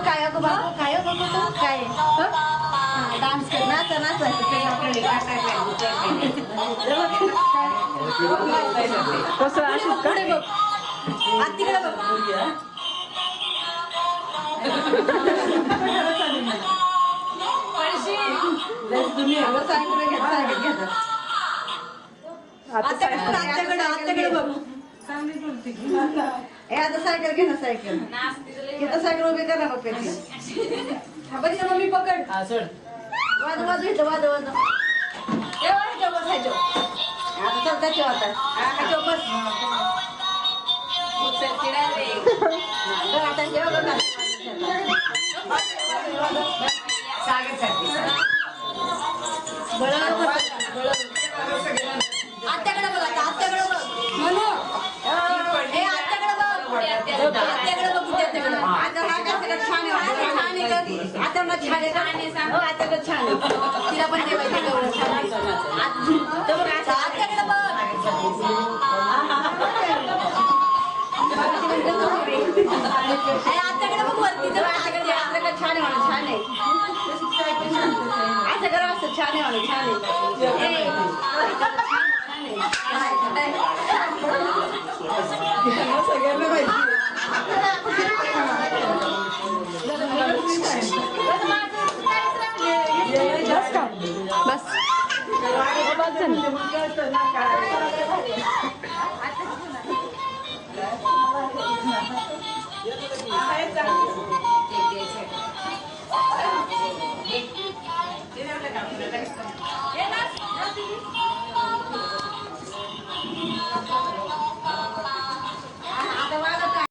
काय गो बाबू काय बघू तू काय डान्स कर नाच नाच कसं अशीच का पुढे बघ तिकडे बघ आत्याकडे बघ हे आता सायकल घे ना सायकल इथं सायकल उभी करा बघ बघ मम्मी पकड वाद वाद येतं वाद वाद बसायचो आता चल त्याच्या आता बस आता जेव्हा आत्याकडे बघ आता आत्याकडे बघ म्हणू हे आत्याकडे बघ आत्याकडे बघ आता हा कसं छान आहे आता मला छान आहे हो आत्याकडे छान आहे तिला पण देवायचं तेवढं छान आहे आत्याकडे बघ आत्याकडे बघ वरती आत्याकडे छान आहे म्हणून छान आहे असं करा असं छान आहे म्हणून छान बस